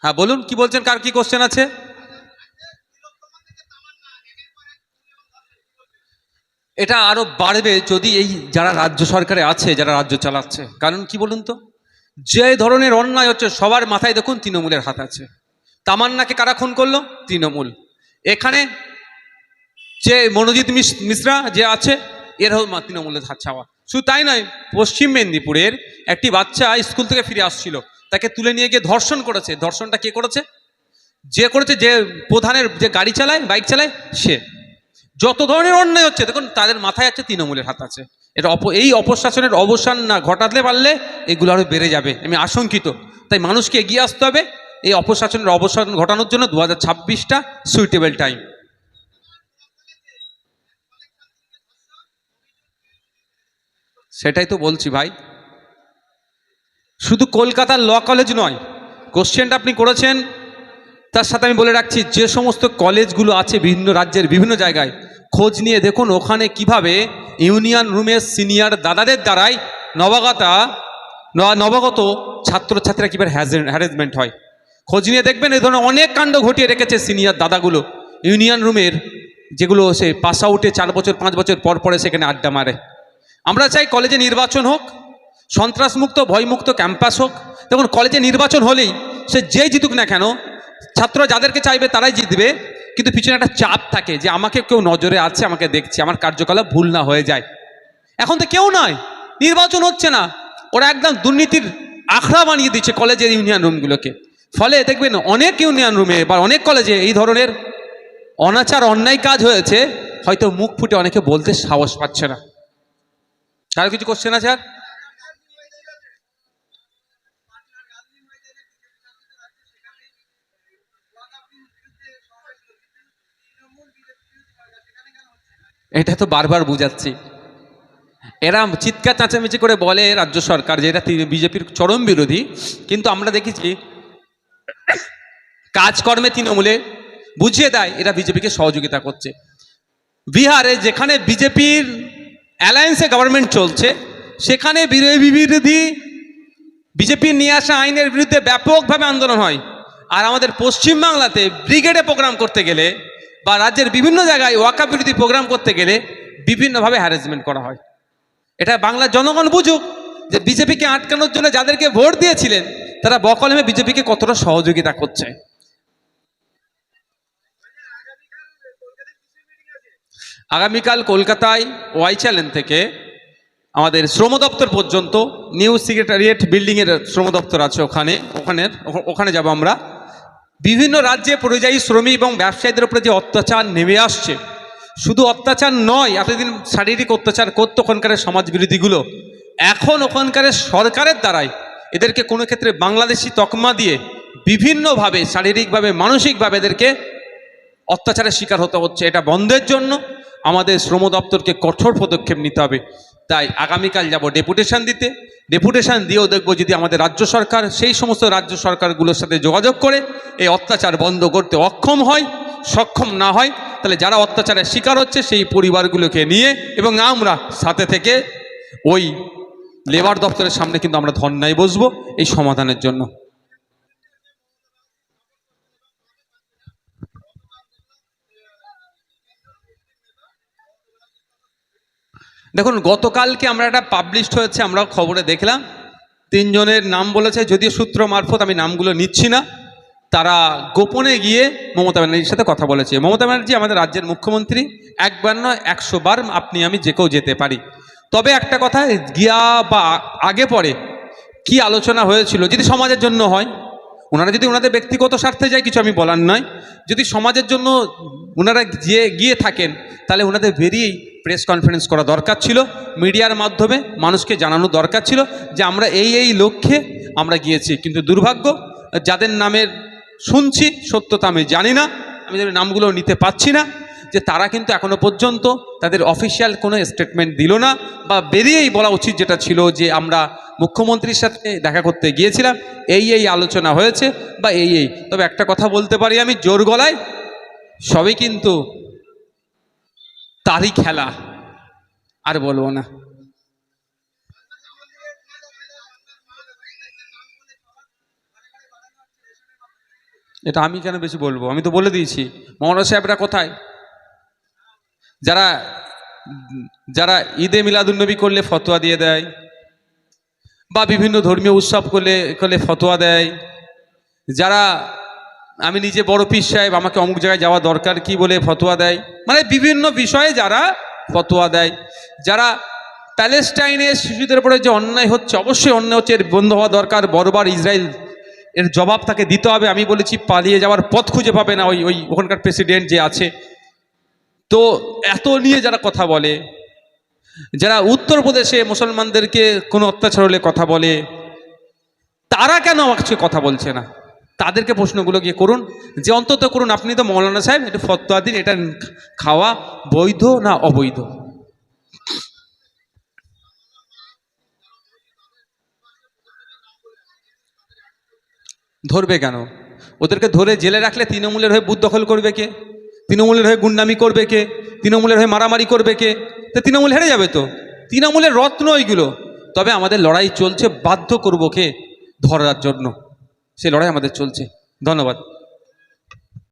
হ্যাঁ বলুন, কি বলছেন, কার কি কোশ্চেন আছে? এটা আরো বাড়বে যদি এই যারা রাজ্য সরকারে আছে, যারা রাজ্য চালাচ্ছে। কারণ কি বলুন তো, যে ধরনের অন্যায় হচ্ছে সবার মাথায় দেখুন তৃণমূলের হাত আছে। তামান্নাকে কারা খুন করলো? তৃণমূল। এখানে যে মনোজিৎ মিশ্রা যে আছে, এরাও তৃণমূলের হাত ছাওয়া। শুধু তাই নয়, পশ্চিম মেদিনীপুরের একটি বাচ্চা স্কুল থেকে ফিরে আসছিল, তাকে তুলে নিয়ে গিয়ে ধর্ষণ করেছে। ধর্ষণটা কে করেছে? যে করেছে, যে প্রধানের যে গাড়ি চালায়, বাইক চালায়, সে। যত ধরনের অন্যায় হচ্ছে দেখুন, তাদের মাথায় আছে তৃণমূলের হাত আছে। এটা এই অপশাসনের অবসান না ঘটাতে পারলে এগুলো আরো বেড়ে যাবে, আমি আশঙ্কিত। তাই মানুষকে এগিয়ে আসতে হবে এই অপশাসনের অবসান ঘটানোর জন্য। 2026টা সুইটেবল টাইম। সেটাই তো বলছি ভাই। শুধু কলকাতার ল কলেজ নয়, কোশ্চেনটা আপনি করেছেন, তার সাথে আমি বলে রাখছি যে সমস্ত কলেজগুলো আছে বিভিন্ন রাজ্যের বিভিন্ন জায়গায়, খোঁজ নিয়ে দেখুন ওখানে কিভাবে ইউনিয়ন রুমের সিনিয়র দাদাদের দ্বারাই নবাগত ছাত্রছাত্রীরা কীভাবে হ্যারাসমেন্ট হয়। খোঁজ নিয়ে দেখবেন এই ধরনের অনেক কাণ্ড ঘটিয়ে রেখেছে সিনিয়র দাদাগুলো। ইউনিয়ন রুমের যেগুলো সে পাস আউটে 4 বছর 5 বছর পর পরে সেখানে আড্ডা মারে। আমরা চাই কলেজে নির্বাচন হোক, সন্ত্রাসমুক্ত ভয়মুক্ত ক্যাম্পাস হোক। দেখুন কলেজে নির্বাচন হলেই সে যেই জিতুক না কেন, ছাত্র যাদেরকে চাইবে তারাই জিতবে, কিন্তু পিছনে একটা চাপ থাকে যে আমাকে কেউ নজরে আছে, আমাকে দেখছে, আমার কার্যকলাপ ভুল না হয়ে যায়। এখন তো কেউ নয়, নির্বাচন হচ্ছে না, ওরা একদম দুর্নীতির আখড়া বানিয়ে দিচ্ছে কলেজের ইউনিয়ন রুমগুলোকে। ফলে দেখবেন অনেক ইউনিয়ন রুমে বা অনেক কলেজে এই ধরনের অনাচার অন্যায় কাজ হয়েছে, হয়তো মুখ ফুটে অনেকে বলতে সাহস পাচ্ছে না। কারো কিছু কোশ্চেন আছে আর? এটা তো বারবার বুঝাচ্ছি। এরা চিৎকার চেঁচামেচি করে বলে রাজ্য সরকার যে এটা বিজেপির চরম বিরোধী, কিন্তু আমরা দেখেছি কাজকর্মে তৃণমূলে বুঝিয়ে দেয় এরা বিজেপিকে সহযোগিতা করছে। বিহারে যেখানে বিজেপির অ্যালায়েন্সে গভর্নমেন্ট চলছে, সেখানে বিরোধী বিজেপির নিয়ে আসা আইনের বিরুদ্ধে ব্যাপকভাবে আন্দোলন হয়। আর আমাদের পশ্চিমবাংলাতে ব্রিগেডে প্রোগ্রাম করতে গেলে বা রাজ্যের বিভিন্ন জায়গায় ওয়াকা বিরোধী প্রোগ্রাম করতে গেলে বিভিন্নভাবে হ্যারাসমেন্ট করা হয়। এটা বাংলার জনগণ বুঝুক যে বিজেপিকে আটকানোর জন্য যাদেরকে ভোট দিয়েছিলেন তারা বকলমে বিজেপিকে কতটা সহযোগিতা করছে। আগামীকাল কলকাতায় ওয়াই চ্যানেল থেকে আমাদের শ্রম দপ্তর পর্যন্ত নিউ সেক্রেটারিয়েট বিল্ডিংয়ের শ্রম দপ্তর আছে, ওখানে যাব আমরা। বিভিন্ন রাজ্যে পরিযায়ী শ্রমিক এবং ব্যবসায়ীদের উপরে যে অত্যাচার নেমে আসছে, শুধু অত্যাচার নয়, এতদিন শারীরিক অত্যাচার করতো ওখানকার সমাজ বিরোধীগুলো, এখন ওখানকার সরকারের দ্বারাই এদেরকে কোনো ক্ষেত্রে বাংলাদেশি তকমা দিয়ে বিভিন্নভাবে শারীরিকভাবে মানসিকভাবে এদেরকে অত্যাচারের শিকার হতে হচ্ছে। এটা বন্ধের জন্য আমাদের শ্রম দপ্তরকে কঠোর পদক্ষেপ নিতে হবে। তাই আগামীকাল যাব ডেপুটেশন দিতে। ডেপুটেশন দিয়েও দেখব যদি আমাদের রাজ্য সরকার সেই সমস্ত রাজ্য সরকারগুলোর সাথে যোগাযোগ করে এই অত্যাচার বন্ধ করতে অক্ষম হয়। সক্ষম না হয় তাহলে যারা অত্যাচারের শিকার হচ্ছে সেই পরিবারগুলোকে নিয়ে এবং আমরা সাথে থেকে ওই লেবার দপ্তরের সামনে কিন্তু আমরা ধর্নায় বসবো এই সমাধানের জন্য। দেখুন গতকালকে আমরা একটা পাবলিশড হয়েছে, আমরা খবরে দেখলাম 3 জনের নাম বলেছে, যদিও সূত্র মারফত আমি নামগুলো নিচ্ছি না। তারা গোপনে গিয়ে মমতা ব্যানার্জির সাথে কথা বলেছে। মমতা ব্যানার্জি আমাদের রাজ্যের মুখ্যমন্ত্রী, একবার নয় 100 বার আপনি আমি যে কেউ যেতে পারি। তবে একটা কথা, গিয়া বা আগে পরে কি আলোচনা হয়েছিল যদি সমাজের জন্য হয়, ওনারা যদি ওনাদের ব্যক্তিগত স্বার্থে যায় কিছু আমি বলার নয়, যদি সমাজের জন্য ওনারা গিয়ে থাকেন তাহলে ওনাদের বেরিয়েই প্রেস কনফারেন্স করা দরকার ছিল, মিডিয়ার মাধ্যমে মানুষকে জানানো দরকার ছিল যে আমরা এই লক্ষ্যে আমরা গিয়েছি। কিন্তু দুর্ভাগ্য, যাদের নামের শুনছি সত্যতা আমি জানি না, আমি তাদের নামগুলো নিতে পারছি না, যে তারা কিন্তু এখনো পর্যন্ত তাদের অফিসিয়াল কোনো স্টেটমেন্ট দিল না, বা বেরিয়েই বলা উচিত যেটা ছিল যে আমরা মুখ্যমন্ত্রীর সাথে দেখা করতে গিয়েছিলাম, এই আলোচনা হয়েছে বা এই। তবে একটা কথা বলতে পারি আমি জোর গলায়, সবই কিন্তু তারই খেলা, আর বলবো না। এটা আমি কেন বেশি বলবো, আমি তো বলে দিয়েছি। মৌলানা সাহেবরা কোথায়? যারা যারা ঈদে মিলাদুন্নবী করলে ফতোয়া দিয়ে দেয়, বা বিভিন্ন ধর্মীয় উৎসব করলে করলে ফতোয়া দেয়, যারা আমি নিজে বড় পীর সাহেব আমাকে অমুক জায়গায় যাওয়া দরকার কি বলে ফতোয়া দেয়, মানে বিভিন্ন বিষয়ে যারা ফতোয়া দেয়, যারা প্যালেস্টাইনে শিশুদের উপরে যে অন্যায় হচ্ছে, অবশ্যই অন্যায় হচ্ছে, এর বন্ধ হওয়া দরকার, বর্বর ইসরায়েল এর জবাব তাকে দিতে হবে। আমি বলেছি পালিয়ে যাওয়ার পথ খুঁজে পাবে না ওই ওখানকার প্রেসিডেন্ট যে আছে। তো এত নিয়ে যারা কথা বলে, যারা উত্তরপ্রদেশে মুসলমানদেরকে কোনো অত্যাচার হলে কথা বলে, তারা কেন আমাকে কথা বলছে না? তাদেরকে প্রশ্নগুলো গিয়ে করুন, যে অন্তত করুন আপনি তো মৌলানা সাহেব, একটু ফতোয়া দিন, এটা খাওয়া বৈধ না অবৈধ। ধরবে কেন? ওদেরকে ধরে জেলে রাখলে তৃণমূলের হয়ে বুথ দখল করবে কে? তৃণমূলের হয়ে গুন্ডামি করবে কে? তৃণমূলের হয়ে মারামারি করবে কে? তো তৃণমূল হেরে যাবে তো। তৃণমূলের রত্ন ওইগুলো। তবে আমাদের লড়াই চলছে, বাধ্য করবো কে ধরার জন্য, সে লড়াই আমাদের চলছে। ধন্যবাদ।